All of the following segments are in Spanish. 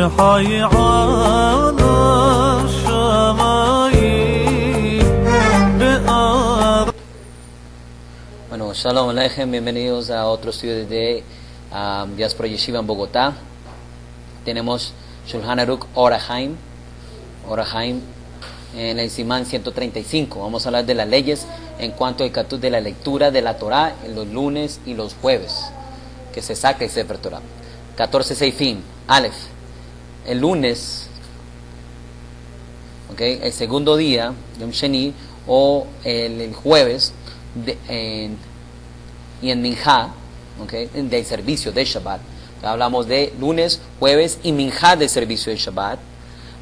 حي على الشمايل بأر. Bueno, Shalom Aleichem, bienvenidos a otro estudio de Diáspora Yeshiva en Bogotá. Tenemos Shulchan Aruch Orahaim en el Simán 135. Vamos a hablar de las leyes en cuanto al catut de la lectura de la Torah en los lunes y los jueves, que se saca el Sefer Torah. 14 Seifim, Aleph, el lunes, el segundo día, Yom Sheni, o el jueves, y en Minjá, del servicio de Shabbat. Hablamos de lunes, jueves y Minjá del servicio de Shabbat.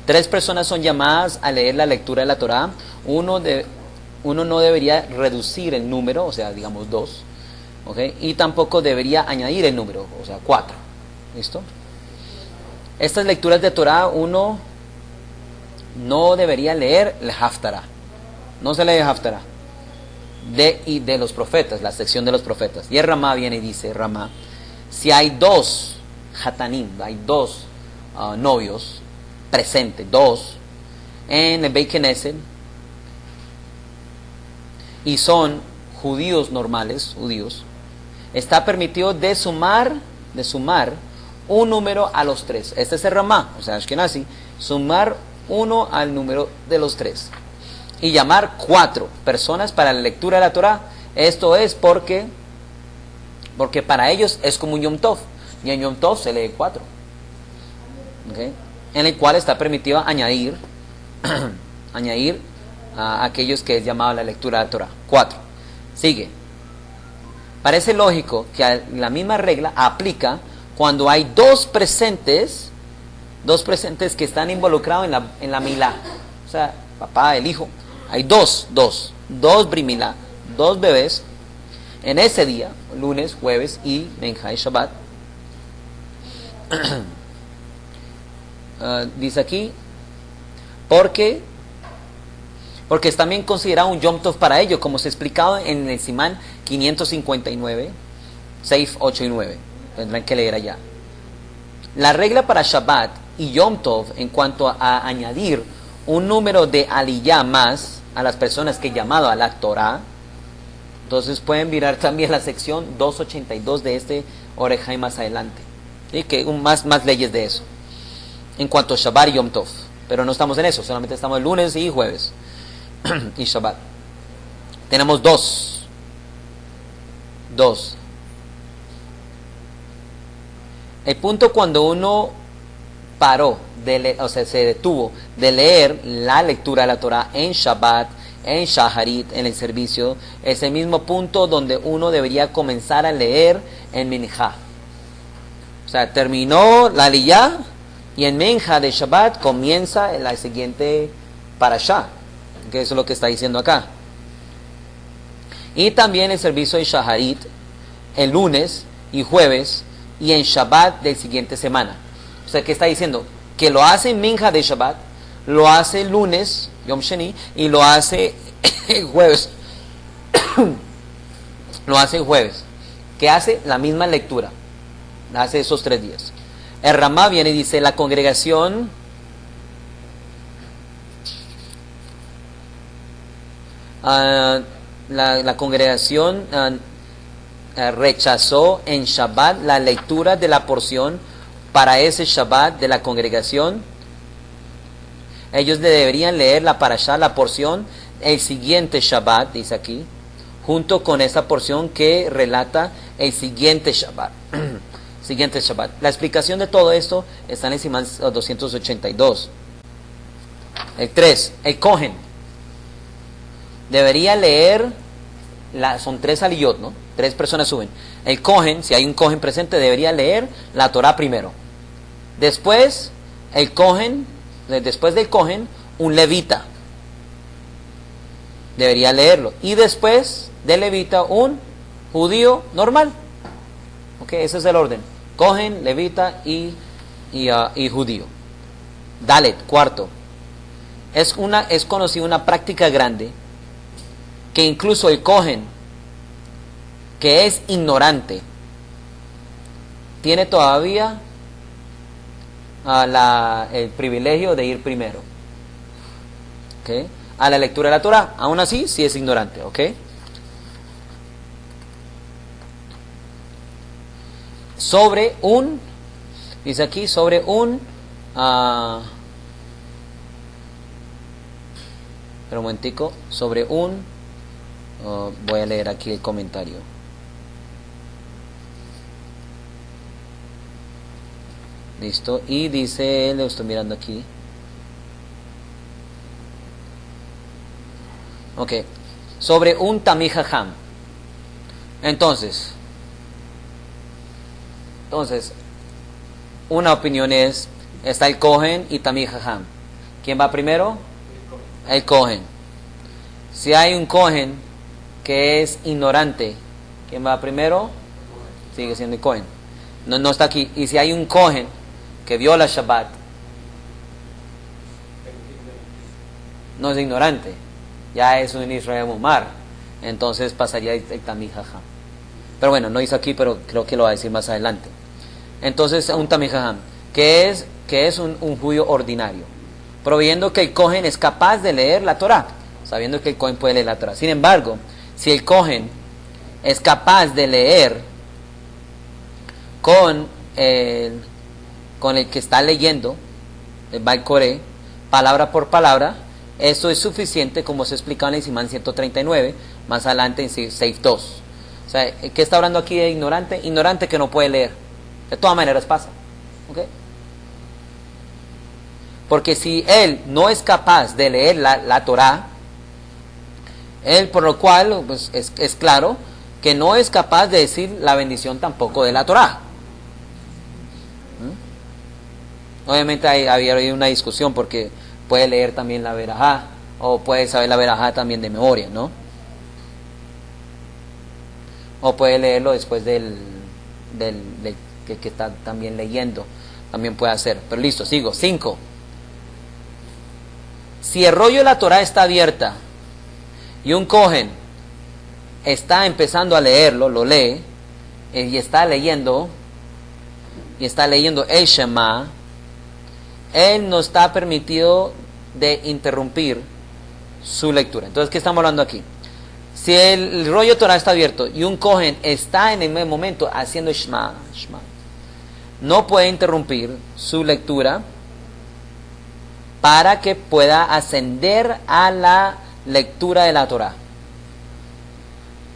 3 personas son llamadas a leer la lectura de la Torah. Uno no debería reducir el número, o sea, digamos 2, y tampoco debería añadir el número, o sea, 4. ¿Listo? Estas lecturas de Torah, uno no debería leer el Haftarah. No se lee el Haftarah. De los profetas, la sección de los profetas. Y el Ramá viene y dice, Ramá, si hay 2 hatanim, hay 2 novios presentes, 2 en el Beit Knesset, y son judíos normales, está permitido de sumar un número a los 3. Este es el Ramá, o sea, Ashkenazi, sumar 1 al número de los 3. Y llamar 4 personas para la lectura de la Torah. Esto es porque para ellos es como un Yom Tov. Y en Yom Tov se lee 4. En el cual está permitido añadir a aquellos que es llamado a la lectura de la Torah. 4. Sigue. Parece lógico que la misma regla aplica cuando hay 2 presentes que están involucrados en la milá. O sea, papá, el hijo. Hay 2 brimilá, 2 bebés en ese día, lunes, jueves y Minjá y Shabbat. Dice aquí, porque es también considerado un Yom Tov para ellos, como se explicaba en el Simán 559, Seif 8 y 9. Tendrán que leer allá. La regla para Shabbat y Yom Tov en cuanto a añadir un número de aliyah más a las personas que he llamado a la Torah. Entonces pueden mirar también la sección 282 de este Orejai más adelante, ¿sí? Que más leyes de eso en cuanto a Shabbat y Yom Tov, pero no estamos en eso, solamente estamos el lunes y jueves y Shabbat. Tenemos 2. El punto cuando uno paró, se detuvo de leer la lectura de la Torah en Shabbat, en Shaharit, en el servicio, es el mismo punto donde uno debería comenzar a leer en Minjá. O sea, terminó la Aliyah y en Minjá de Shabbat comienza la siguiente Parashá, que eso es lo que está diciendo acá. Y también el servicio de Shaharit, el lunes y jueves, y en Shabbat del siguiente semana. O sea, ¿qué está diciendo? Que lo hace en Minjá de Shabbat, lo hace el lunes, Yom Sheni, y lo hace el jueves. Lo hace el jueves. Que hace la misma lectura. Hace esos 3 días. El Ramá viene y dice, la congregación la congregación rechazó en Shabbat la lectura de la porción para ese Shabbat de la congregación. Ellos deberían leer la parashá, la porción, el siguiente Shabbat, dice aquí, junto con esa porción que relata el siguiente Shabbat. Siguiente Shabbat. La explicación de todo esto está en el Simán 282. El 3, el Kohen debería leer, son 3 aliyot, ¿no? 3 personas suben. El Kohen, si hay un Kohen presente, debería leer la Torah primero. Después, después del Kohen, un levita debería leerlo. Y después del levita, un judío normal. Ese es el orden. Kohen, levita y judío. Dalet, 4. Es conocida una práctica grande que incluso el Kohen, que es ignorante, tiene todavía el privilegio de ir primero, ¿ok?, a la lectura de la Torah. Aún así, sí es ignorante, ¿ok? Sobre un, dice aquí, sobre un, pero un momentico, sobre un, voy a leer aquí el comentario. Listo, y dice, lo estoy mirando aquí. Ok, sobre un Tamid Jajam. Entonces, una opinión es, está el Cohen y Tamid Jajam. ¿Quién va primero? El Cohen. Si hay un Cohen que es ignorante, ¿quién va primero? Sigue siendo el Cohen. No está aquí. Y si hay un Cohen que viola Shabbat, no es ignorante, ya es un Israel Mumar, entonces pasaría el Tamid Jajam. Pero bueno, no dice aquí, pero creo que lo va a decir más adelante. Entonces, un Tamid Jajam, que es un judío ordinario, proviendo que el Cohen es capaz de leer la Torah, sabiendo que el Cohen puede leer la Torah. Sin embargo, si el Cohen es capaz de leer con el que está leyendo, el Baal Koré, palabra por palabra, eso es suficiente, como se explica en el Simán 139, más adelante en Seif 2. O sea, ¿qué está hablando aquí de ignorante? Ignorante que no puede leer. De todas maneras pasa. ¿Okay? Porque si él no es capaz de leer la Torah, él, por lo cual, pues, es claro que no es capaz de decir la bendición tampoco de la Torah. Obviamente había una discusión porque puede leer también la verajá, o puede saber la verajá también de memoria, ¿no? O puede leerlo después del que está también leyendo, también puede hacer. Pero listo, sigo. 5. Si el rollo de la Torah está abierta y un Cohen está empezando a leerlo, lo lee, y está leyendo el Shema, él no está permitido de interrumpir su lectura. Entonces, ¿qué estamos hablando aquí? Si el rollo Torah está abierto y un Cohen está en el mismo momento haciendo Shema, no puede interrumpir su lectura para que pueda ascender a la lectura de la Torah.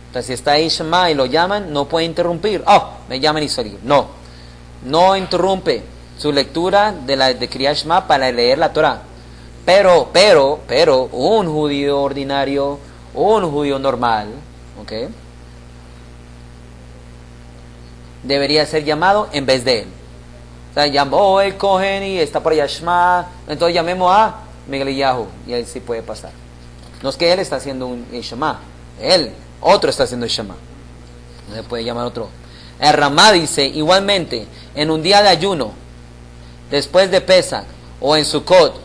Entonces, si está ahí Shema y lo llaman, no puede interrumpir. Me llaman y salir. No interrumpe su lectura de Kriyat Shema para leer la Torah. Pero, un judío ordinario, un judío normal, ¿ok?, debería ser llamado en vez de él. O sea, llamó el Cohen y está por allá Shema, entonces llamemos a Miguel Yahu, y ahí sí puede pasar. No es que él está haciendo un Shema, otro está haciendo el Shema. No se puede llamar otro. El Ramá dice, igualmente, en un día de ayuno, después de Pesach, o en Sukkot,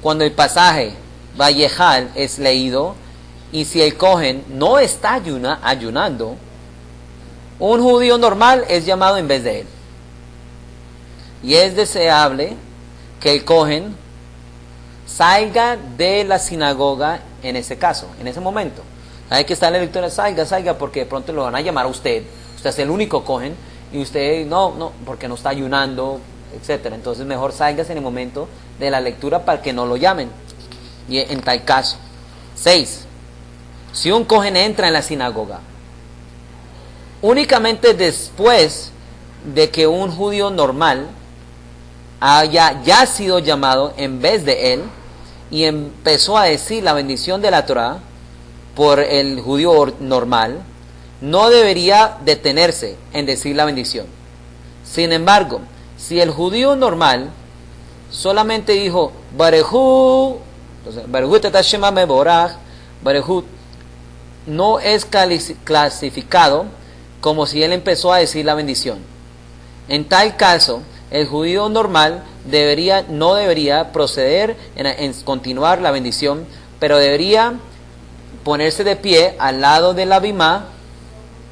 cuando el pasaje Vayejal es leído, y si el Cohen no está ayunando, un judío normal es llamado en vez de él. Y es deseable que el Cohen salga de la sinagoga en ese caso, en ese momento. Hay que estar en la lectura, salga, porque de pronto lo van a llamar a usted. Usted es el único Cohen, y usted no, porque no está ayunando, etcétera. Entonces mejor salgas en el momento de la lectura para que no lo llamen. Y en tal caso. 6. Si un Cohen entra en la sinagoga únicamente después de que un judío normal haya ya sido llamado en vez de él y empezó a decir la bendición de la Torah por el judío normal, no debería detenerse en decir la bendición. Sin embargo, si el judío normal solamente dijo Barejú, entonces Barejú Tetashema Meborach, Barejú, no es clasificado como si él empezó a decir la bendición. En tal caso, el judío normal no debería proceder en continuar la bendición, pero debería ponerse de pie al lado de la bimá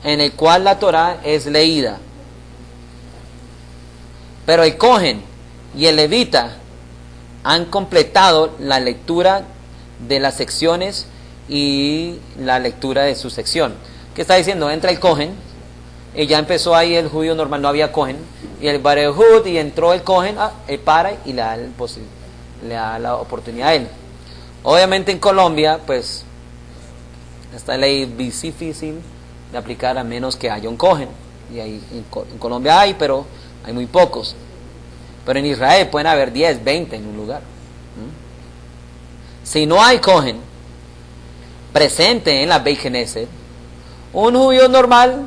en el cual la Torah es leída. Pero el Cohen y el levita han completado la lectura de las secciones y la lectura de su sección. ¿Qué está diciendo? Entra el Cohen y ya empezó ahí el judío normal, no había Cohen, y el Barehud, y entró el Cohen, él para y le da la oportunidad a él. Obviamente en Colombia, pues, esta ley es difícil de aplicar a menos que haya un Cohen, y ahí en Colombia hay, pero hay muy pocos. Pero en Israel pueden haber 10, 20 en un lugar. Si no hay Cohen presente en la Beit Knesset, un judío normal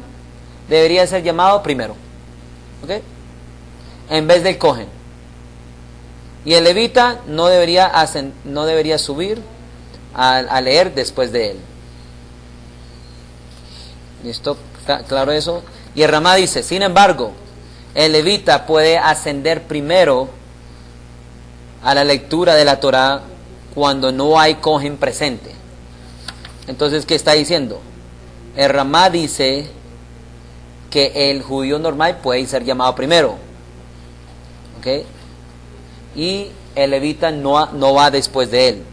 debería ser llamado primero, ¿ok? En vez del Cohen. Y el levita no debería subir a leer después de él. ¿Listo? ¿Claro eso? Y el Ramá dice, sin embargo, el levita puede ascender primero a la lectura de la Torá cuando no hay Cohen presente. Entonces, ¿qué está diciendo? El Ramá dice que el judío normal puede ser llamado primero, ¿ok? Y el levita no va después de él.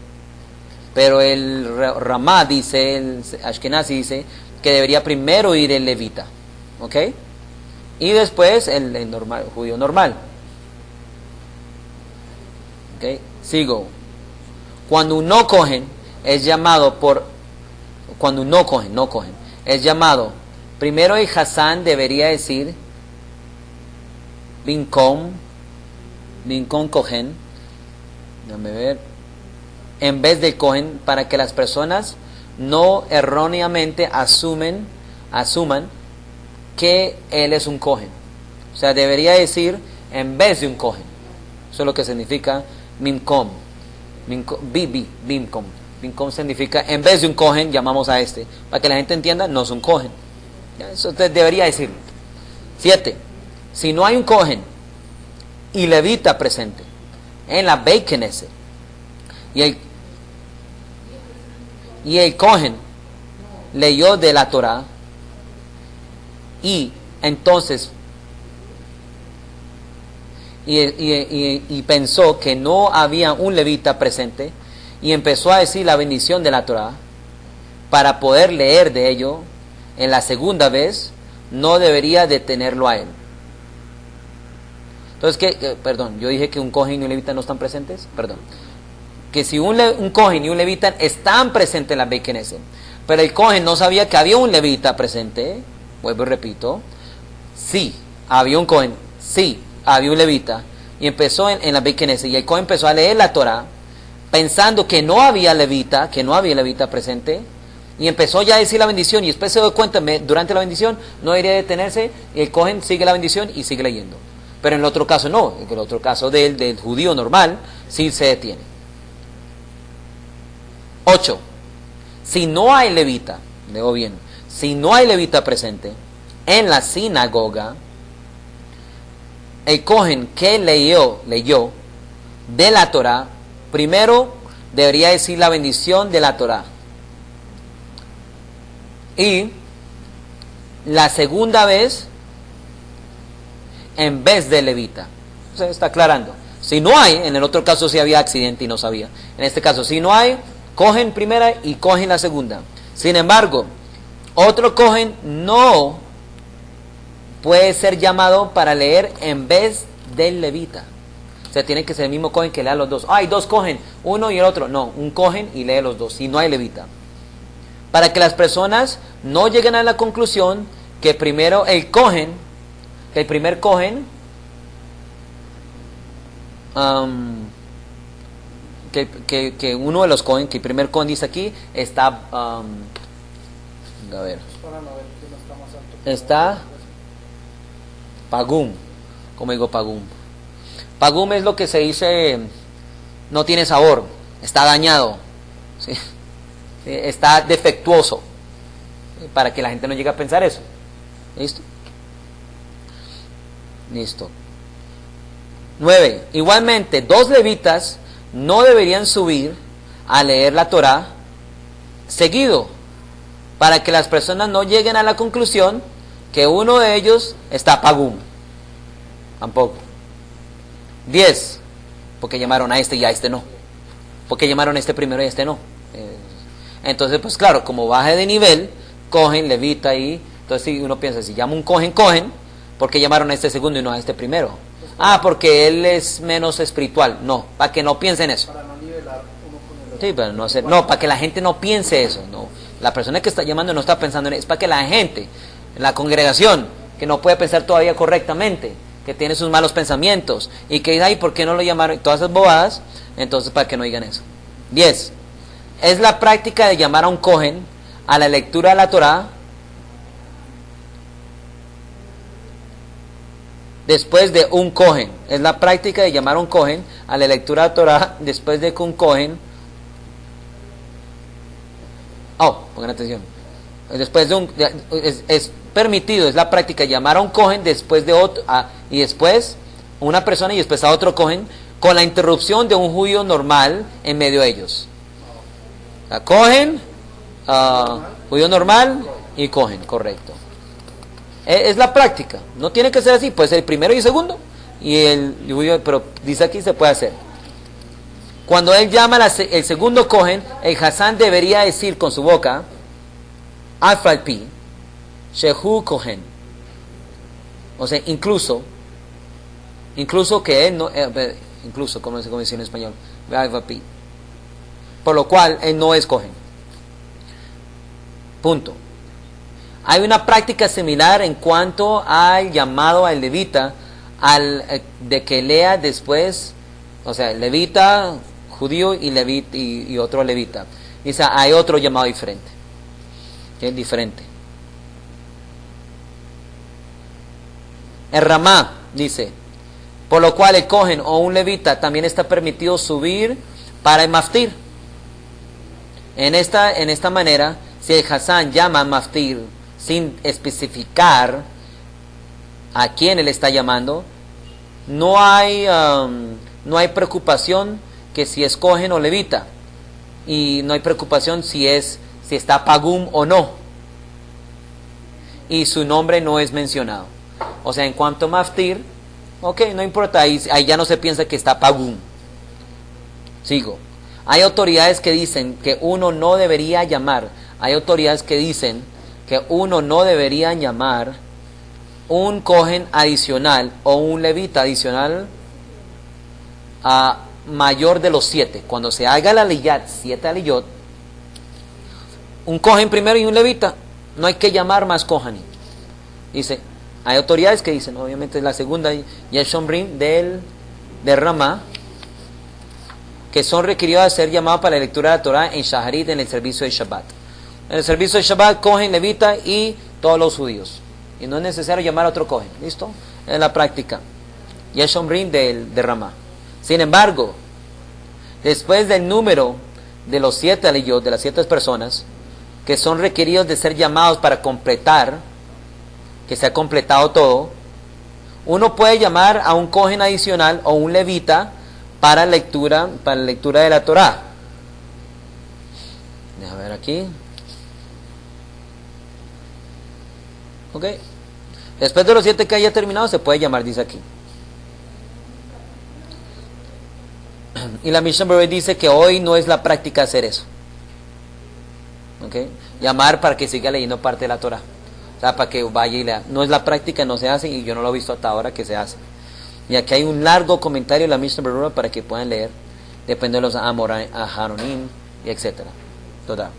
Pero el Ramá dice, el Ashkenazi dice, que debería primero ir el levita, ¿ok? Y después el normal, judío normal. ¿Ok? Sigo. Cuando un no Cohen es llamado cuando un no Cohen es llamado, primero el Hassan debería decir Binkom Cohen, déjame ver, en vez de Cohen, para que las personas no erróneamente asuman que él es un Cohen. O sea, debería decir en vez de un Cohen. Eso es lo que significa Bimkom. Bimkom significa en vez de un Cohen llamamos a este. Para que la gente entienda, no es un Cohen. ¿Ya? Eso usted debería decirlo. 7. Si no hay un Cohen y levita presente en la Beit Knesset y el Cohen leyó de la Torá y entonces y pensó que no había un levita presente y empezó a decir la bendición de la Torá para poder leer de ello en la segunda vez, no debería detenerlo a él. Entonces, perdón, yo dije que un Cohen y un levita no están presentes, perdón. Que si un Cohen y un levita están presentes en la Beit Knesset, pero el Cohen no sabía que había un levita presente, vuelvo y repito, sí, había un Cohen, sí, había un levita, y empezó en la Beit Knesset, y el Cohen empezó a leer la Torah, pensando que no había levita presente, y empezó ya a decir la bendición, y después se dio cuenta, durante la bendición, no debería detenerse, y el Cohen sigue la bendición y sigue leyendo. Pero en el otro caso no, en el otro caso del judío normal, sí se detiene. 8. Si no hay levita, leo bien, si no hay levita presente en la sinagoga, el Cohen que leyó de la Torá, primero debería decir la bendición de la Torá. Y la segunda vez, en vez de levita. Se está aclarando. Si no hay, en el otro caso sí había accidente y no sabía. En este caso, si no hay, cogen primera y cogen la segunda. Sin embargo, otro Cohen no puede ser llamado para leer en vez del levita. O sea, tiene que ser el mismo Cohen que lea los dos. Hay dos Cohen, uno y el otro. No, un Cohen y lee los dos, si no hay levita. Para que las personas no lleguen a la conclusión que primero el Cohen, que el primer Cohen, que uno de los Cohen, que el primer Cohen dice aquí, está, a ver, está Pagum, como digo Pagum. Pagum es lo que se dice, no tiene sabor, está dañado, ¿sí? Está defectuoso, para que la gente no llegue a pensar eso. ¿Listo? Listo. 9. Igualmente, dos levitas no deberían subir a leer la Torá seguido, para que las personas no lleguen a la conclusión que uno de ellos está pagum. Tampoco. 10, porque llamaron a este y a este no. Porque llamaron a este primero y a este no. Entonces, pues claro, como baje de nivel, cogen, levita y... Entonces si uno piensa, si llama un cogen, porque llamaron a este segundo y no a este primero. Ah, porque él es menos espiritual. No, para que no piensen eso. Para no nivelar uno con el otro. Sí, pero no hacer, no, para que la gente no piense eso. No, la persona que está llamando no está pensando en eso. Es para que la gente, la congregación, que no puede pensar todavía correctamente, que tiene sus malos pensamientos y que dice, ay, ¿por qué no lo llamaron? Todas esas bobadas, entonces para que no digan eso. 10. Es la práctica de llamar a un cohen a la lectura de la Torá después de un cohen. Es la práctica de llamar a un cohen a la lectura de la Torá después de que un cohen... Oh, pongan atención. Después de un... Es permitido, es la práctica de llamar a un cohen después de otro... y después una persona y después a otro cohen con la interrupción de un judío normal en medio de ellos. Cohen, judío normal y cohen, correcto. Es la práctica, no tiene que ser así, puede ser el primero y el segundo, pero dice aquí se puede hacer. Cuando él llama el segundo cohen, el Hassan debería decir con su boca, Afalpi, Shehu Kohen. O sea, incluso que él no, incluso, como se dice en español, Afalpi. Por lo cual, él no es cohen. Punto. Hay una práctica similar en cuanto al llamado al levita, de que lea después, o sea, levita, judío y otro levita. Dice, hay otro llamado diferente. Es diferente. El Ramá dice, por lo cual el cohen o un levita también está permitido subir para el maftir. En esta manera, si el Hassan llama a maftir sin especificar a quién él está llamando, no hay preocupación que si es cohen o levita, y no hay preocupación si está pagum o no, y su nombre no es mencionado. O sea, en cuanto a maftir, ok, no importa, ahí ya no se piensa que está pagum. Sigo. Hay autoridades que dicen que uno no debería llamar. Hay autoridades que dicen que uno no debería llamar un cohen adicional o un levita adicional a mayor de los 7. Cuando se haga la aliyat, 7 aliyot, un cohen primero y un levita, no hay que llamar más cohen. Dice, hay autoridades que dicen, obviamente la segunda, Yeshomrim del Ramá, que son requeridos de ser llamados para la lectura de la Torah en Shaharit, en el servicio de Shabbat. En el servicio de Shabbat cogen levita y todos los judíos. Y no es necesario llamar a otro cohen. ¿Listo? Es la práctica. Yeshomrim de Ramá. Sin embargo, después del número de los 7 aliyot, de las 7 personas, que son requeridos de ser llamados para completar, que se ha completado todo, uno puede llamar a un cohen adicional o un levita para la lectura de la Torá. Déjame ver aquí. Ok. Después de los 7 que haya terminado, se puede llamar, dice aquí. Y la Mishnah Berurah dice que hoy no es la práctica hacer eso. Ok. Llamar para que siga leyendo parte de la Torá. O sea, para que vaya y lea. No es la práctica, no se hace, y yo no lo he visto hasta ahora que se hace. Y aquí hay un largo comentario de la Mishnah Berurah para que puedan leer. Depende de los Aharonim y etcétera. Total.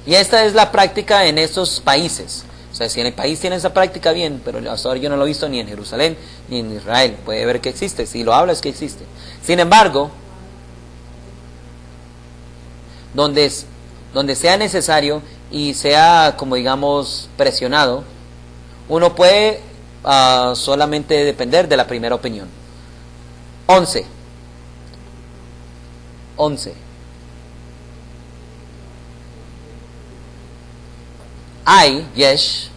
Y esta es la práctica en estos países. O sea, si en el país tienen esa práctica, bien, pero hasta ahora yo no lo he visto ni en Jerusalén ni en Israel. Puede ver que existe. Si lo habla es que existe. Sin embargo, donde sea necesario y sea, como digamos, presionado, uno puede solamente depender de la primera opinión. 11. Hay quienes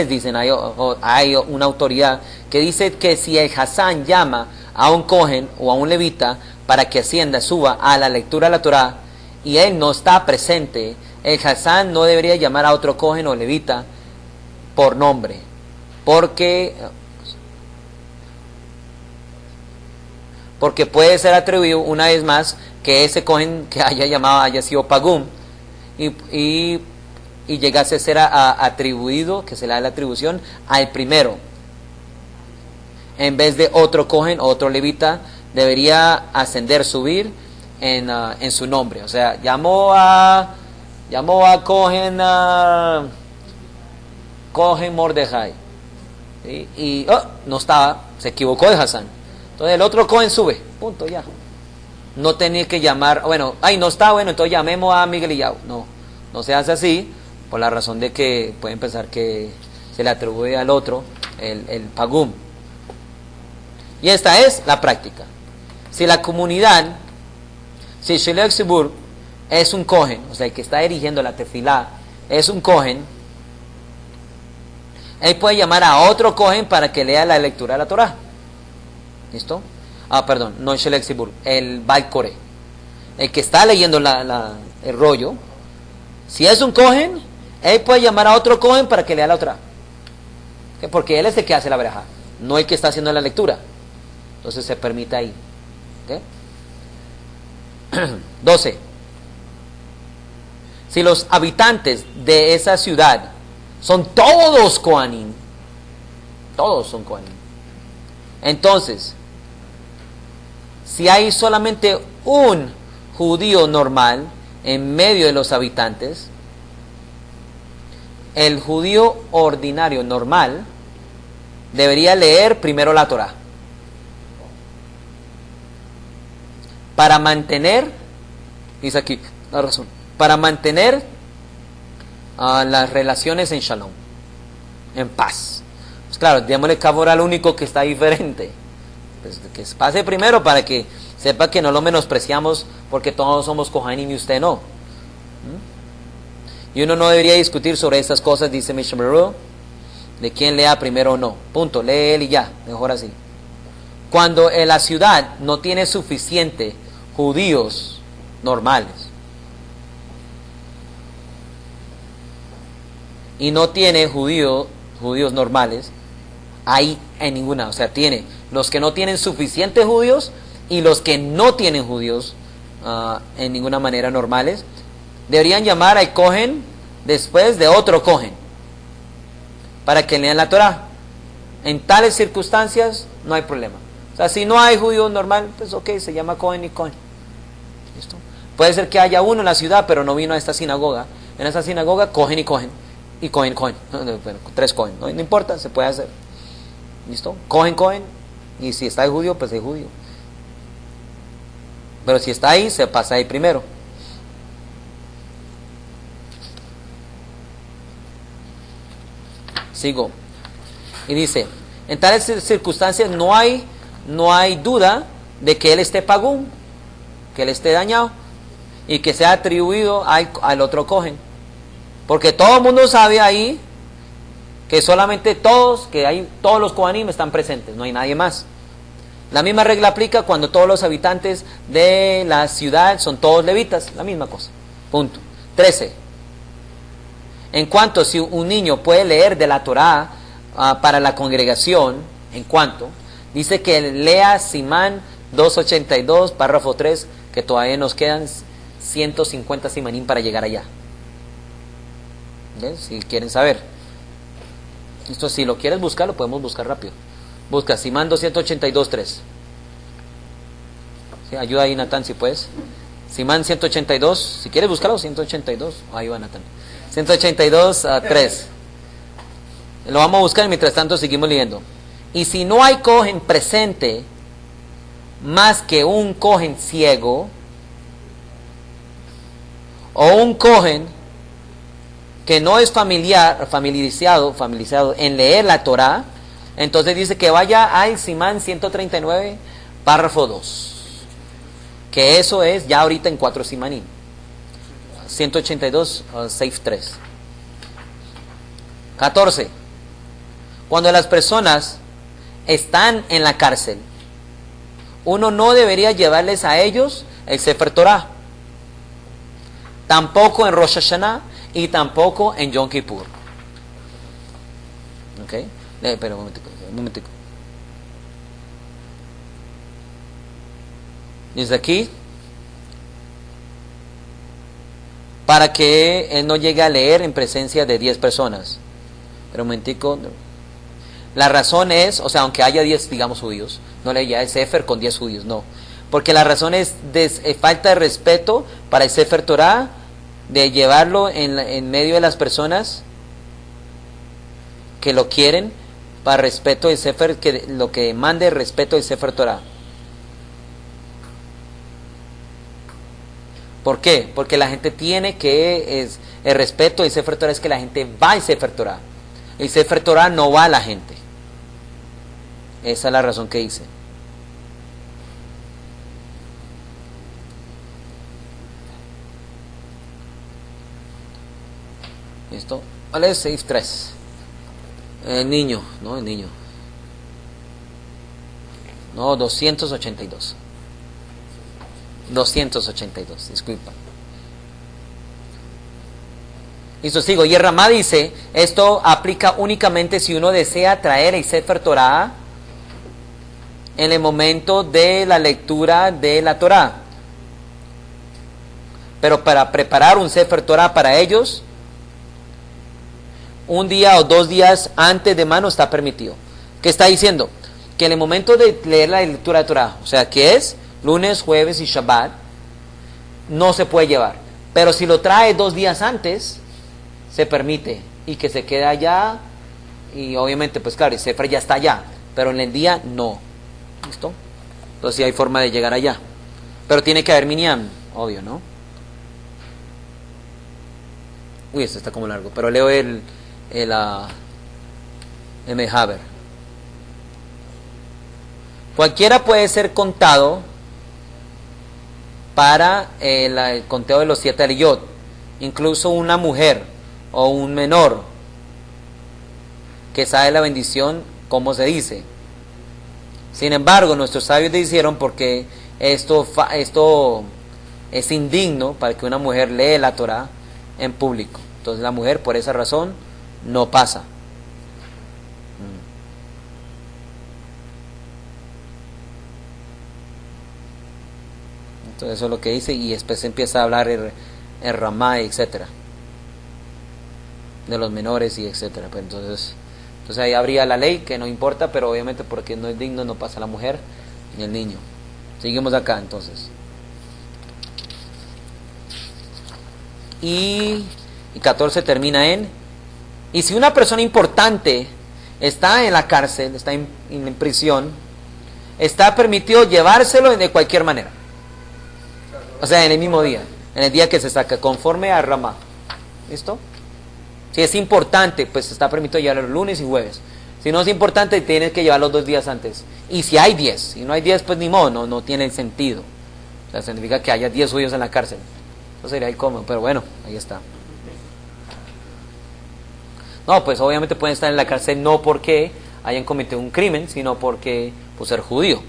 dicen, hay una autoridad que dice que si el Hassan llama a un cohen o a un levita para que ascienda, suba a la lectura de la Torá, y él no está presente, el Hassan no debería llamar a otro cohen o levita, por nombre, porque puede ser atribuido una vez más que ese cohen que haya sido pagum y llegase a ser atribuido, que se le da la atribución al primero, en vez de otro cohen, otro levita, debería ascender, subir en su nombre. O sea, llamó a Cohen Mordejai, ¿sí? Y no estaba, se equivocó de Hassan. Entonces el otro Cohen sube, punto, ya. No tenía que llamar, bueno, no está, bueno, entonces llamemos a Miguel y Yao. No se hace así, por la razón de que pueden pensar que se le atribuye al otro el pagum. Y esta es la práctica. Si la comunidad, si Sheliach Tzibur es un cohen, o sea, el que está dirigiendo la tefilá es un cohen, él puede llamar a otro cohen para que lea la lectura de la Torah. ¿Listo? Perdón, no es Sheliach Tzibur, el Baal Koreh, el que está leyendo el rollo. Si es un cohen, él puede llamar a otro cohen para que lea la Torah, porque él es el que hace la verajá, no el que está haciendo la lectura. Entonces se permite ahí. ¿Okay? 12. Si los habitantes de esa ciudad son todos Kohanim, todos son Kohanim, entonces, si hay solamente un judío normal en medio de los habitantes, el judío ordinario normal debería leer primero la Torah para mantener, dice aquí la razón, para mantener las relaciones en shalom, en paz. Pues claro, démosle favor al único que está diferente, pues que pase primero para que sepa que no lo menospreciamos porque todos somos Kohanim y usted no. Y uno no debería discutir sobre estas cosas, dice Mishnah Berurah, de quién lea primero o no. Punto, lee él y ya, mejor así. Cuando en la ciudad no tiene suficiente judíos normales y no tiene judíos normales, ahí en ninguna, o sea, tiene los que no tienen suficientes judíos y los que no tienen judíos en ninguna manera normales, deberían llamar al Cohen después de otro Cohen para que lean la Torah. En tales circunstancias no hay problema. O sea, si no hay judío normal, pues ok, se llama Cohen y Cohen. ¿Listo? Puede ser que haya uno en la ciudad, pero no vino a esta sinagoga. En esta sinagoga, Cohen y Cohen. Y Cohen. Bueno, 3 Cohen. No importa, se puede hacer. ¿Listo? Cohen. Y si está el judío, pues es judío. Pero si está ahí, se pasa ahí primero. Sigo. Y dice, en tales circunstancias no hay duda de que él esté pagún, que él esté dañado y que sea atribuido al otro Cohen. Porque todo el mundo sabe ahí que solamente todos los Kohanim están presentes, no hay nadie más. La misma regla aplica cuando todos los habitantes de la ciudad son todos levitas, la misma cosa. Punto. 13. En cuanto si un niño puede leer de la Torah para la congregación, dice que lea Simán 282, párrafo 3, que todavía nos quedan 150 simanín para llegar allá. ¿Ven? Si quieren saber. Esto, si lo quieres buscar, lo podemos buscar rápido. Busca Simán 282, 3. ¿Sí? Ayuda ahí, Natán, si puedes. Simán 182, si quieres buscarlo, 182. Ahí va, Natán. 182, 3. Lo vamos a buscar y mientras tanto seguimos leyendo. Y si no hay Cohen presente, más que un Cohen ciego, o un Cohen que no es familiarizado en leer la Torah, entonces dice que vaya al Simán 139, párrafo 2. Que eso es ya ahorita en 4 simanín. 182, Seif 3. 14. Cuando las personas están en la cárcel, uno no debería llevarles a ellos el Sefer Torah. Tampoco en Rosh Hashanah y tampoco en Yom Kippur. ¿Ok? Pero un momentico. Dice aquí, para que él no llegue a leer en presencia de 10 personas. Pero un momentico. La razón es, o sea, aunque haya 10, digamos, judíos, no leía el Sefer con 10 judíos, no. Porque la razón es falta de respeto para el Sefer Torah, de llevarlo en medio de las personas que lo quieren, para respeto del Sefer, que lo que mande respeto del Sefer Torah. ¿Por qué? Porque la gente tiene que, el respeto del Sefer Torah es que la gente va al Sefer Torah. El Sefer Torah no va a la gente. Esa es la razón que dice. ¿Listo? ¿Cuál es? 6.3. El niño, no el niño. No, 282. 282, disculpa. Listo, sigo. Y el Ramá dice, esto aplica únicamente si uno desea traer el Sefer Torah en el momento de la lectura de la Torah. Pero para preparar un Sefer Torah para ellos, un día o 2 días antes de mano está permitido. ¿Qué está diciendo? Que en el momento de leer la lectura de Torah, o sea, que es lunes, jueves y Shabbat, no se puede llevar. Pero si lo trae 2 días antes, se permite. Y que se quede allá. Y obviamente, pues claro, el Sefer ya está allá. Pero en el día, no. ¿Listo? Entonces sí hay forma de llegar allá. Pero tiene que haber minyan, obvio, ¿no? Uy, esto está como largo. Pero leo el Mehaber. Cualquiera puede ser contado para el conteo de los 7 aliyot, incluso una mujer o un menor que sabe la bendición, como se dice. Sin embargo, nuestros sabios dijeron, porque esto es indigno para que una mujer lee la Torah en público. Entonces la mujer, por esa razón, no pasa. Entonces eso es lo que dice, y después empieza a hablar el Ramá, etcétera, de los menores y etcétera. Pues entonces ahí habría la ley que no importa, pero obviamente porque no es digno no pasa la mujer ni el niño. Seguimos acá entonces. Y 14 termina en: y si una persona importante está en la cárcel, está en prisión, está permitido llevárselo de cualquier manera. O sea, en el mismo día, en el día que se saca, conforme a Ramá. ¿Listo? Si es importante, pues está permitido llevarlo lunes y jueves. Si no es importante, tienes que llevarlo 2 días antes. Y si hay 10, si no hay 10, pues ni modo, no tiene sentido. O sea, significa que haya 10 judíos en la cárcel. Eso sería incómodo, pero bueno, ahí está. No, pues obviamente pueden estar en la cárcel no porque hayan cometido un crimen, sino porque por ser judío.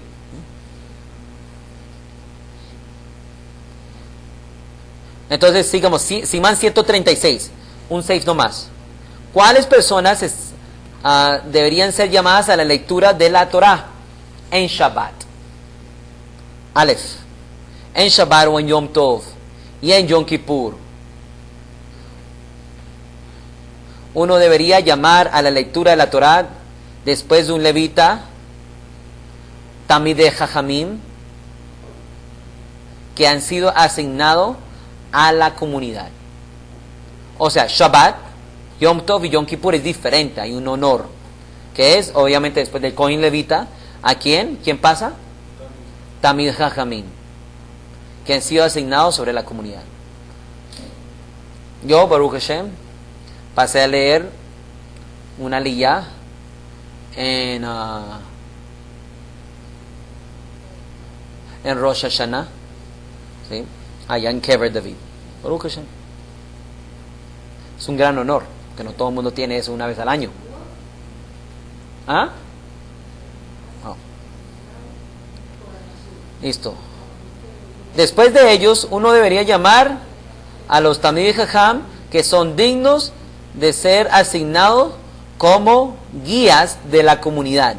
Entonces, sigamos, Simán 136, un 6 nomás. ¿Cuáles personas deberían ser llamadas a la lectura de la Torah en Shabbat? Aleph, en Shabbat o en Yom Tov y en Yom Kippur. Uno debería llamar a la lectura de la Torah después de un levita, Tamidei Jajamim, que han sido asignados a la comunidad. O sea, Shabbat, Yom Tov y Yom Kippur es diferente, hay un honor, que es, obviamente, después del Cohen Levita, ¿a quién? ¿Quién pasa? Tamidei Jajamim, que han sido asignados sobre la comunidad. Yo, Baruch Hashem, pasé a leer una liyá en Rosh Hashanah, ¿sí? Allá en Kever David. Baruch Hashem. Es un gran honor, que no todo el mundo tiene eso una vez al año. ¿Ah? Oh. Listo. Después de ellos, uno debería llamar a los Tamidei Jajam que son dignos de ser asignados como guías de la comunidad.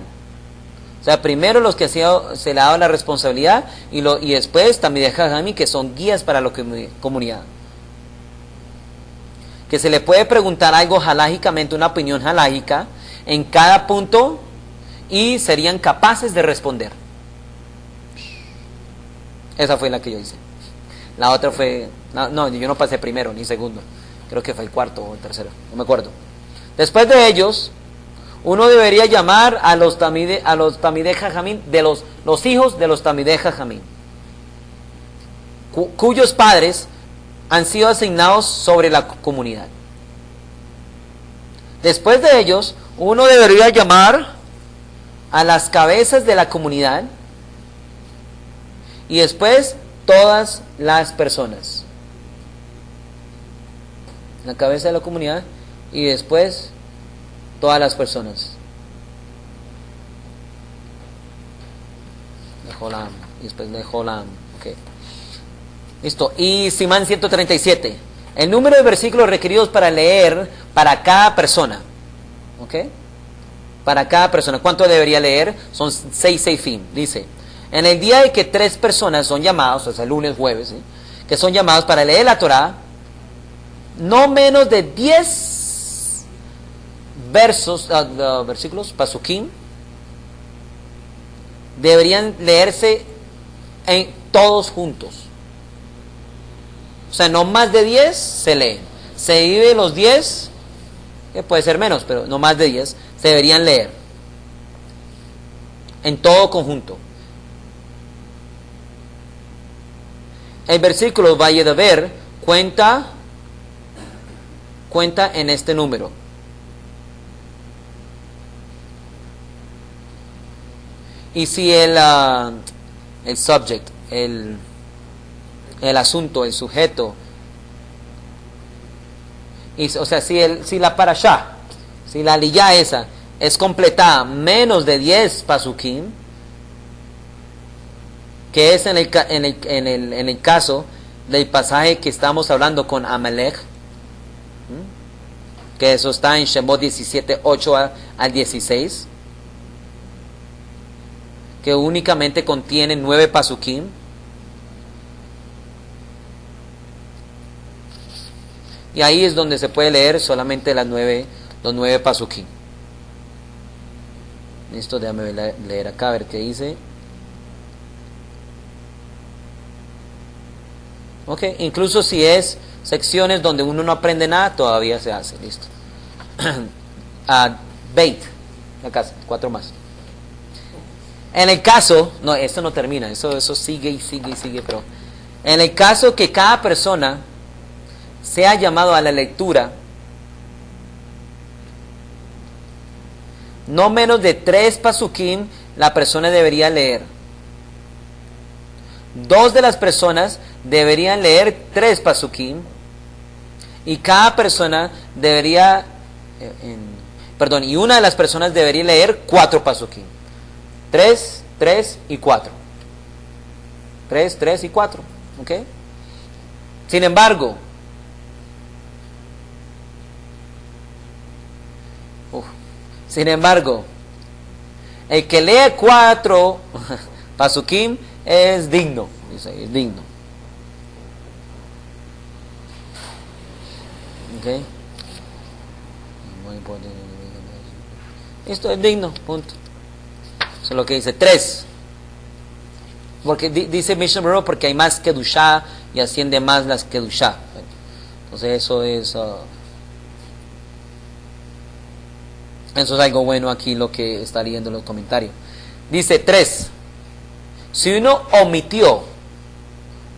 O sea, primero los que se le ha dado la responsabilidad y después Talmidei Jajamim, que son guías para la comunidad. Que se le puede preguntar algo halágicamente, una opinión halágica, en cada punto y serían capaces de responder. Esa fue la que yo hice. La otra fue... No, yo no pasé primero ni segundo. Creo que fue el cuarto o el tercero, no me acuerdo. Después de ellos, uno debería llamar a los Talmidei Jajamim, de los hijos de los Talmidei Jajamim, cuyos padres han sido asignados sobre la comunidad. Después de ellos, uno debería llamar a las cabezas de la comunidad y después todas las personas. La cabeza de la comunidad y después todas las personas. Lejolam, y después Lejolam. Okay. Listo. Y Simán 137. El número de versículos requeridos para leer para cada persona. ¿Ok? Para cada persona. ¿Cuánto debería leer? Son 6 seifim. Dice, en el día de que 3 personas son llamados, o sea, lunes, jueves, ¿sí?, que son llamados para leer la Torah, no menos de 10 versículos, pasukim, deberían leerse todos juntos. O sea, no más de 10 se leen. Se divide los 10, que puede ser menos, pero no más de 10, se deberían leer. En todo conjunto. El versículo Valle de Ver cuenta en este número. Y si el subject, el asunto, el sujeto, o sea, si la parashá, si la aliyá esa es completada menos de 10 pasukim, que es en el caso del pasaje que estamos hablando con Amalek, que eso está en Shemot 17, 8 al 16, que únicamente contiene 9 pasukim. Y ahí es donde se puede leer solamente los 9 pasukim. Listo, déjame leer acá a ver qué dice. Ok, incluso si es secciones donde uno no aprende nada, todavía se hace. Listo. Beit, acá 4 más. En el caso, no, esto no termina, eso sigue y sigue y sigue, pero en el caso que cada persona sea llamado a la lectura, no menos de 3 pasukim la persona debería leer. 2 de las personas deberían leer 3 pasukim y cada persona debería, y una de las personas debería leer 4 pasukim. 3, 3 y 4. 3, 3 y 4. ¿Ok? Sin embargo, el que lee 4 pasukim es digno. Dice, es digno. ¿Ok? Esto es digno, punto. Eso es lo que dice 3. Porque dice Mishnah Berurah porque hay más kedushá y asciende más las kedushá. Entonces eso es algo bueno aquí lo que está leyendo en los comentarios. Dice 3. Si uno omitió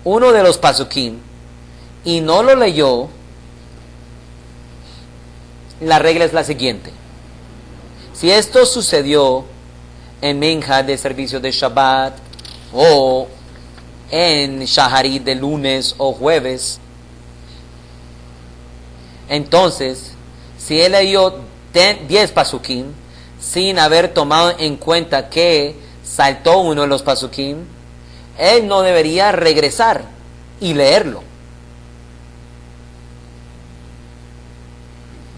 uno de los pasukim y no lo leyó, la regla es la siguiente. Si esto sucedió en Minha de servicio de Shabbat o en Shaharit de lunes o jueves, entonces si él leyó 10 pasukim sin haber tomado en cuenta que saltó uno de los pasukim, él no debería regresar y leerlo.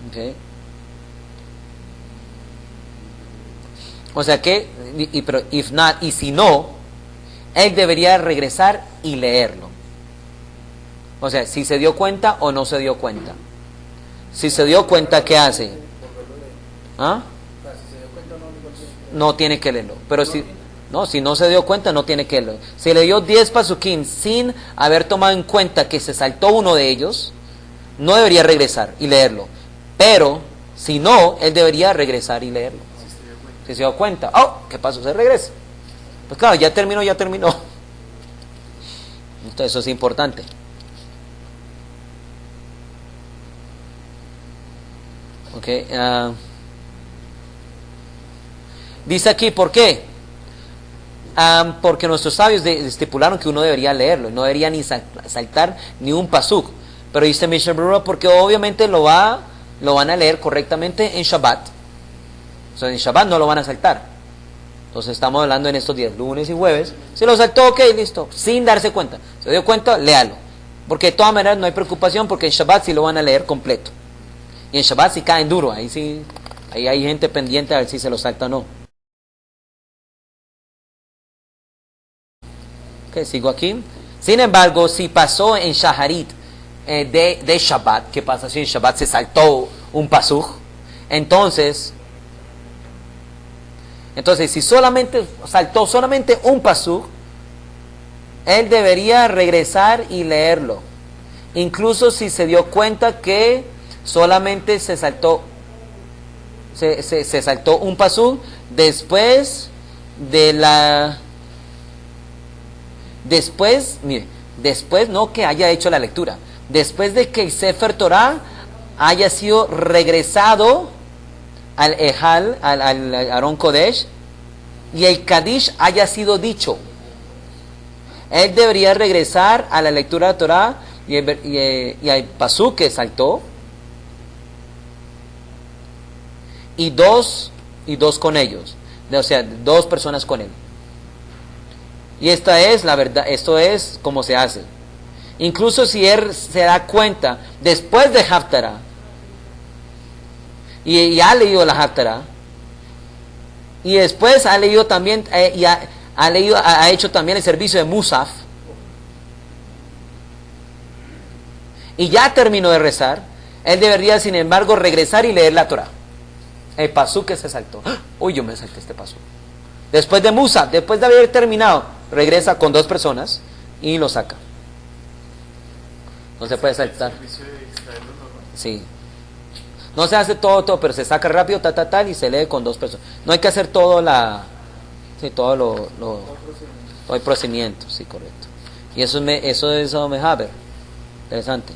¿Okay? O sea que, pero if not, y si no, él debería regresar y leerlo. O sea, si se dio cuenta o no se dio cuenta. Si se dio cuenta, ¿qué hace? ¿Ah? No tiene que leerlo. Pero si no se dio cuenta, no tiene que leerlo. Si le dio 10 pasukim sin haber tomado en cuenta que se saltó uno de ellos, no debería regresar y leerlo. Pero, si no, él debería regresar y leerlo. Si se dio cuenta, ¿qué pasó? Se regresa. Pues claro, ya terminó. Entonces eso es importante. Okay, dice aquí, ¿por qué? Porque nuestros sabios estipularon que uno debería leerlo, no debería ni saltar ni un pasuk. Pero dice Mishnah Berurah, porque obviamente lo van a leer correctamente en Shabbat. O sea, en Shabbat no lo van a saltar. Entonces estamos hablando en estos días, lunes y jueves. Si lo saltó, ok, listo, sin darse cuenta. Se dio cuenta, léalo. Porque de todas maneras no hay preocupación, porque en Shabbat sí lo van a leer completo. Y en Shabbat sí caen duro, ahí sí, ahí hay gente pendiente a ver si se lo salta o no. Ok, sigo aquí. Sin embargo, si pasó en Shaharit de Shabbat, ¿qué pasa si en Shabbat se saltó un pasuj? Entonces, si saltó solamente un pasuj, él debería regresar y leerlo. Incluso si se dio cuenta que solamente se saltó un pasú después no que haya hecho la lectura, después de que el Sefer Torah haya sido regresado al Ejal, al Aron Kodesh, y el Kadish haya sido dicho. Él debería regresar a la lectura de la Torah y al pasú que saltó, y dos con ellos, o sea, 2 personas con él. Y esta es la verdad, esto es como se hace. Incluso si él se da cuenta después de Haftarah y ha leído la Haftarah, y después ha leído también ha hecho también el servicio de Musaf, y ya terminó de rezar, él debería sin embargo regresar y leer la Torah. El pasú que se saltó. Uy, yo me salté este pasú. Después de Musa, después de haber terminado, regresa con 2 personas y lo saca. No se puede saltar. Sí. No se hace todo, pero se saca rápido, tal, y se lee con 2 personas. No hay que hacer todo todo el procedimiento, sí, correcto. Y eso es mejaber. Interesante.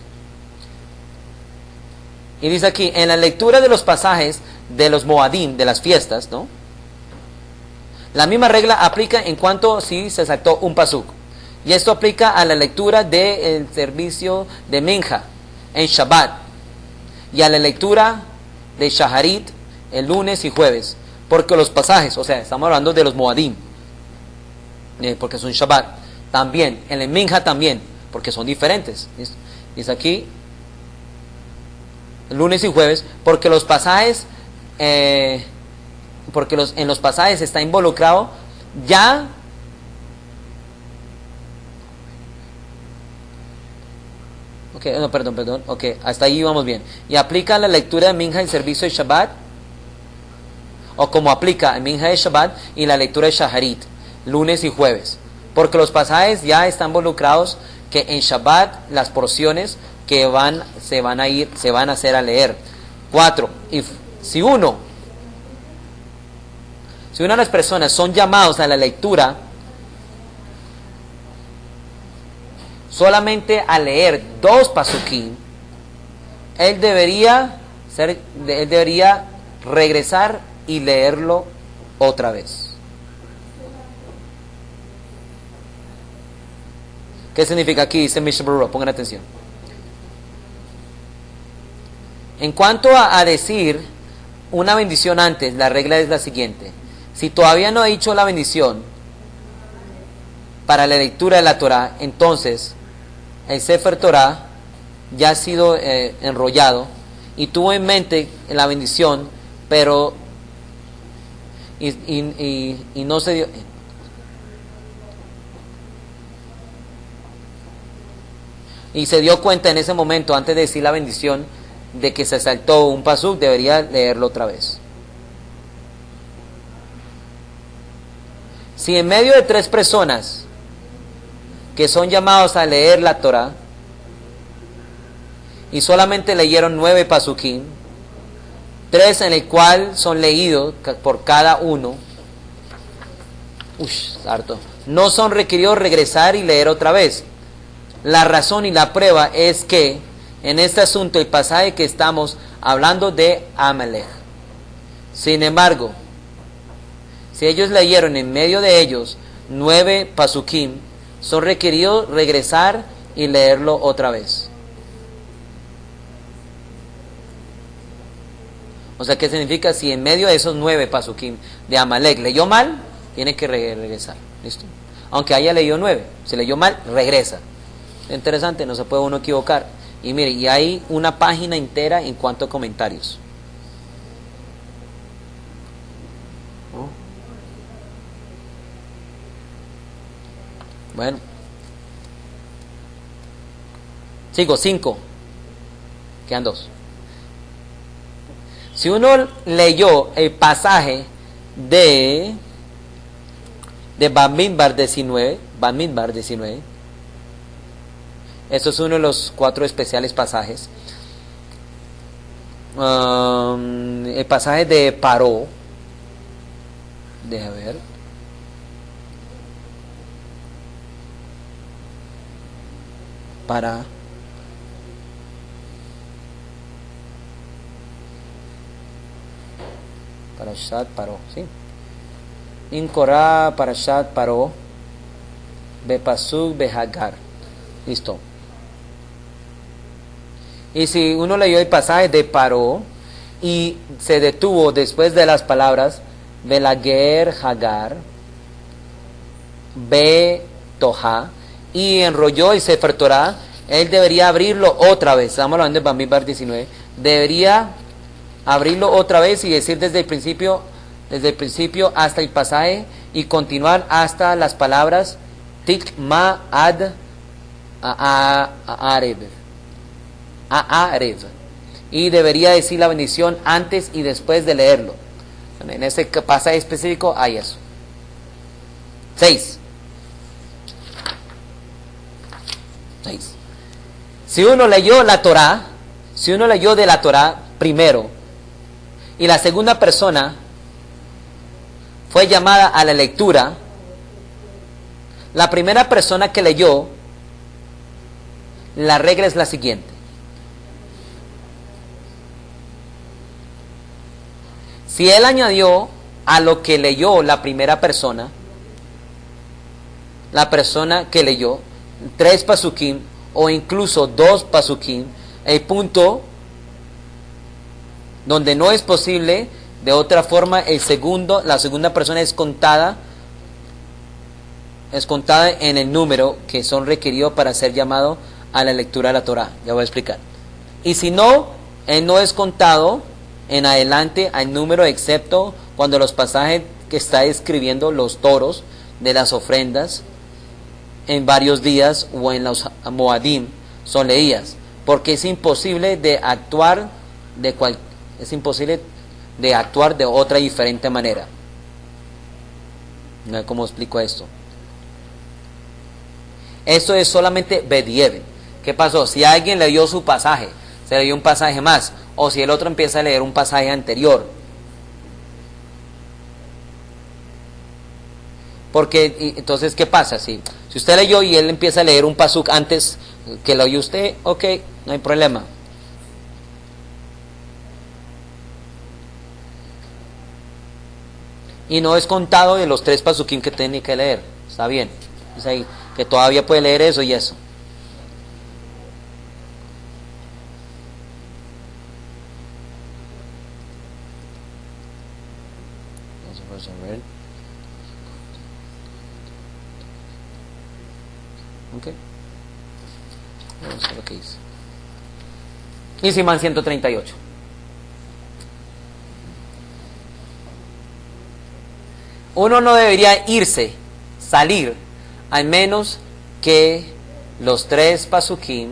Y dice aquí, en la lectura de los pasajes de los Moadim, de las fiestas, ¿no? La misma regla aplica en cuanto si se saltó un pasuk. Y esto aplica a la lectura del servicio de Minja en Shabbat. Y a la lectura de Shaharit el lunes y jueves. Porque los pasajes, o sea, estamos hablando de los Moadim, porque son Shabbat. También, en el Minja también, porque son diferentes. Dice aquí, lunes y jueves, porque los pasajes, en los pasajes está involucrado ya perdón, hasta ahí vamos bien. Y aplica la lectura de Minja el servicio de Shabbat, o como aplica el Minja de Shabbat y la lectura de Shaharit, lunes y jueves, porque los pasajes ya están involucrados que en Shabbat las porciones que se van a hacer a leer. 4. Y si una de las personas son llamados a la lectura solamente a leer 2 pasukim, él debería regresar y leerlo otra vez. ¿Qué significa aquí? Dice Mishnah Berurah, pongan atención. En cuanto a decir una bendición antes, la regla es la siguiente. Si todavía no he dicho la bendición para la lectura de la Torah, entonces el Sefer Torah ya ha sido enrollado y tuvo en mente la bendición, pero y no se dio. Y se dio cuenta en ese momento, antes de decir la bendición, de que se saltó un pasuk, debería leerlo otra vez. Si en medio de 3 personas que son llamados a leer la Torah y solamente leyeron 9 pasukim, 3 en el cual son leídos por cada uno, harto, no son requeridos regresar y leer otra vez. La razón y la prueba es que en este asunto, el pasaje que estamos hablando de Amalek. Sin embargo, si ellos leyeron en medio de ellos 9 pasukim, son requeridos regresar y leerlo otra vez. O sea, ¿qué significa? Si en medio de esos 9 pasukim de Amalek leyó mal, tiene que regresar. ¿Listo? Aunque haya leído 9, si leyó mal, regresa. Interesante, no se puede uno equivocar. Y mire, y hay una página entera en cuanto a comentarios. Bueno. Sigo, 5. Quedan 2. Si uno leyó el pasaje de Bamidbar 19, esto es uno de los 4 especiales pasajes. El pasaje de Paró. Deja ver. Parashat Paró, ¿sí? Incorá Parashat Paró. Bepasuk Behagar. Listo. Y si uno leyó el pasaje de Paró y se detuvo después de las palabras Belager Hagar, Betoha, y enrolló el Sefer Torah, él debería abrirlo otra vez. Estamos hablando de Bamidbar 19. Debería abrirlo otra vez y decir desde el principio hasta el pasaje y continuar hasta las palabras Tikma ad Aarev. Y debería decir la bendición antes y después de leerlo. En ese pasaje específico hay eso. 6. Si uno leyó la Torah, si uno leyó de la Torah primero y la segunda persona fue llamada a la lectura, la primera persona que leyó, la regla es la siguiente. Si él añadió a lo que leyó la primera persona, la persona que leyó 3 pasukim o incluso 2 pasukim, el punto donde no es posible de otra forma, la segunda persona es contada en el número que son requeridos para ser llamado a la lectura de la Torah. Ya voy a explicar. Y si no, él no es contado en adelante al número, excepto cuando los pasajes que está escribiendo los toros de las ofrendas en varios días o en los Moadim son leídas, porque es imposible de actuar de otra diferente manera. ¿Cómo explico esto? Esto es solamente Bedieven. ¿Qué pasó? Si alguien leyó su pasaje, se leyó un pasaje más, o si el otro empieza a leer un pasaje anterior. Porque, entonces, ¿qué pasa? Si usted leyó y él empieza a leer un pasuk antes que lo oyó usted, ok, no hay problema. Y no es contado de los 3 pasukim que tiene que leer. Está bien. Es ahí, que todavía puede leer eso y eso. Vamos a ver. Ok. Vamos a ver lo que dice. Y Simán 138. uno no debería irse, salir, al menos que los tres pasukim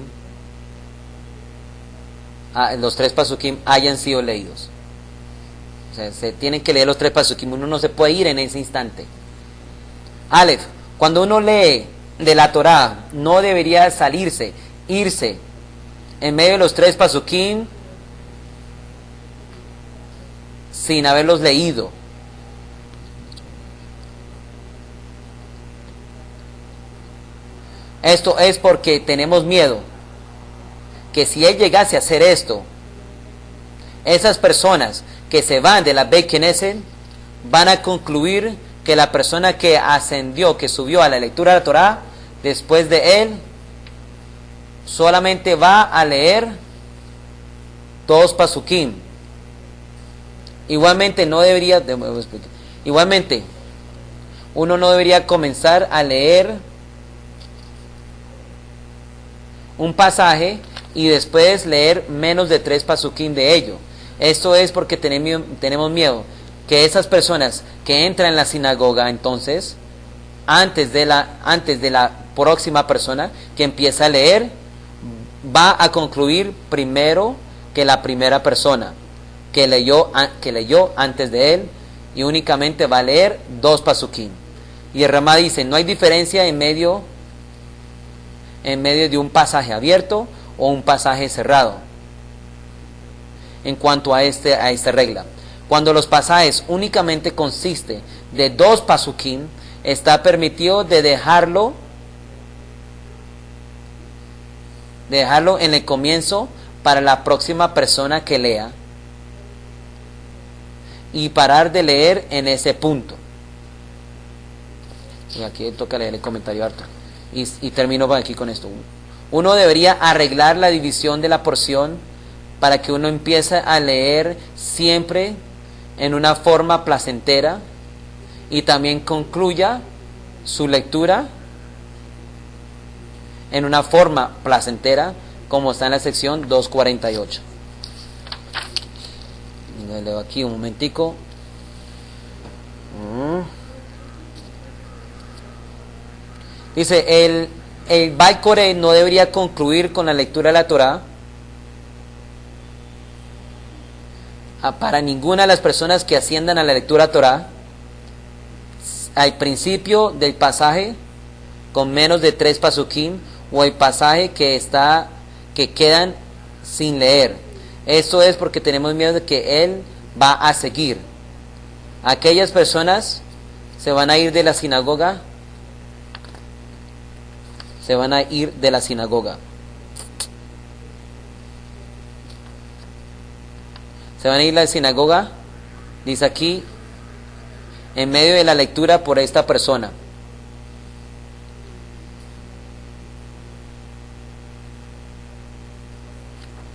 hayan sido leídos. O sea, se tienen que leer los tres pasukim, uno no se puede ir en ese instante. Aleph, cuando uno lee de la Torá, no debería irse en medio de los tres pasukim sin haberlos leído. Esto es porque tenemos miedo que si él llegase a hacer esto, esas personas que se van de la Beit Knesset van a concluir que la persona que ascendió, que subió a la lectura de la Torá, después de él, solamente va a leer 2 pasukim. Igualmente uno no debería comenzar a leer un pasaje y después leer menos de 3 pasukim de ello. Esto es porque tenemos miedo que esas personas que entran en la sinagoga, entonces, antes de la próxima persona que empieza a leer, va a concluir primero que la primera persona que leyó antes de él, y únicamente va a leer 2 pasukim. Y el Ramá dice, no hay diferencia en medio de un pasaje abierto o un pasaje cerrado en cuanto a esta regla. Cuando los pasajes únicamente consisten de 2 pasukim, está permitido de dejarlo en el comienzo para la próxima persona que lea y parar de leer en ese punto. Y aquí toca leer el comentario Arthur. Y termino por aquí con esto. Uno debería arreglar la división de la porción para que uno empiece a leer siempre en una forma placentera y también concluya su lectura en una forma placentera, como está en la sección 248. Le leo aquí un momentico. Dice, el Baal Koré no debería concluir con la lectura de la Torá para ninguna de las personas que asciendan a la lectura de la Torá al principio del pasaje con menos de 3 pasukim o el pasaje que quedan sin leer. Esto es porque tenemos miedo de que él va a seguir. Aquellas personas se van a ir de la sinagoga. Se van a ir de la sinagoga. Se van a ir de la sinagoga, dice aquí, en medio de la lectura por esta persona.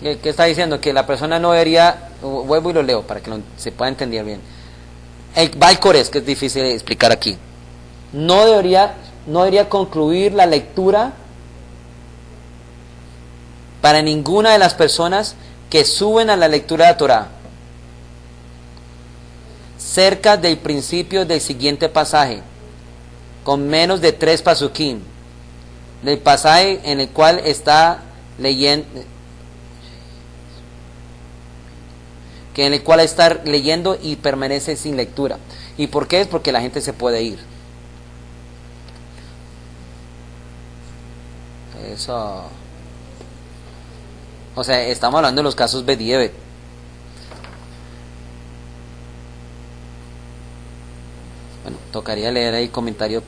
¿Qué está diciendo? Que la persona no debería, vuelvo y lo leo para que se pueda entender bien. El Baal Koré, que es difícil de explicar aquí, no debería concluir la lectura para ninguna de las personas que suben a la lectura de la Torá cerca del principio del siguiente pasaje, con menos de 3 pasukim, del pasaje en el cual está leyendo, y permanece sin lectura. ¿Y por qué? Es porque la gente se puede ir. Eso. O sea, estamos hablando de los casos Bedievet. Bueno, tocaría leer ahí comentarios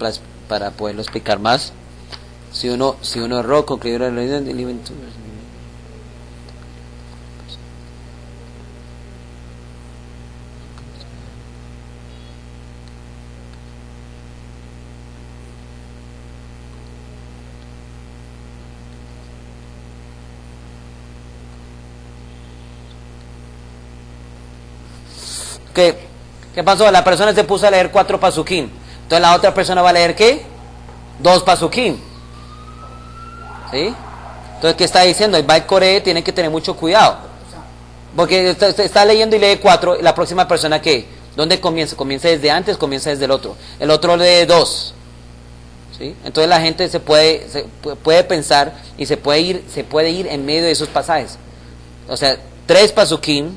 para poderlo explicar más. Si uno erró, concluyó la ley del evento. ¿Qué pasó? La persona se puso a leer 4 pasukim. Entonces la otra persona va a leer ¿qué? 2 pasukim. ¿Sí? Entonces, ¿qué está diciendo? El Baal Koré tiene que tener mucho cuidado. Porque está leyendo y lee 4, y la próxima persona ¿qué? ¿Dónde comienza? ¿Comienza desde antes? ¿Comienza desde el otro? El otro lee 2. ¿Sí? Entonces la gente puede pensar y se puede ir en medio de esos pasajes. O sea, 3 pasukim,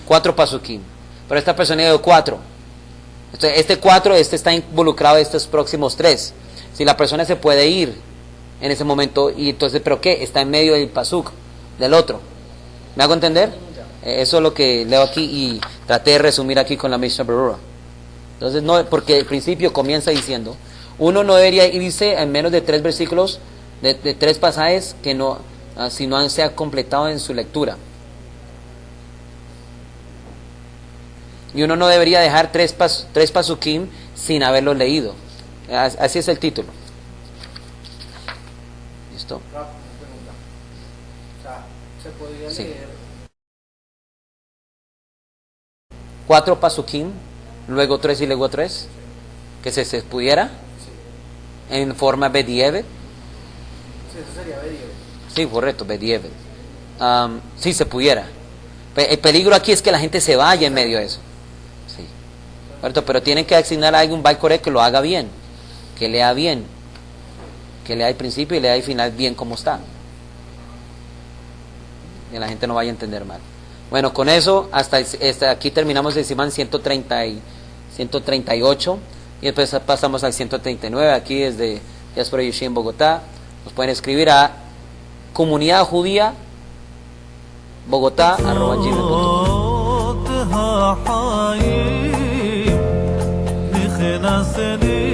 4 pasukim. Pero esta persona dio 4. Entonces, este 4, está involucrado en estos próximos 3. Si la persona se puede ir en ese momento, y entonces, ¿pero qué? Está en medio del pasuk, del otro. ¿Me hago entender? Eso es lo que leo aquí y traté de resumir aquí con la Mishnah Berurah. Entonces, no, porque el principio comienza diciendo, uno no debería irse en menos de 3 versículos, de 3 pasajes que no, si no se ha completado en su lectura. Y uno no debería dejar 3 pasukim sin haberlo leído. Así es el título. ¿Listo? Rafa, una pregunta. O sea, se podría Sí. leer 4 pasukim, luego 3 y luego 3, que se pudiera en forma bedievet. sí, eso sería Bedieve. Sí, correcto, bedievet. Sí, se pudiera. El peligro aquí es que la gente se vaya en medio de eso. Sí. ¿Cierto? Pero tienen que asignar a alguien un Bait que lo haga bien, que lea bien, que lea el principio y lea el final bien como está. Que la gente no vaya a entender mal. Bueno, con eso, hasta aquí terminamos el Simán 138 y después pasamos al 139 aquí desde Diáspora Yushi en Bogotá. Nos pueden escribir a comunidad judía bogotá@gmail.com. صوتها حايم بخنا سنين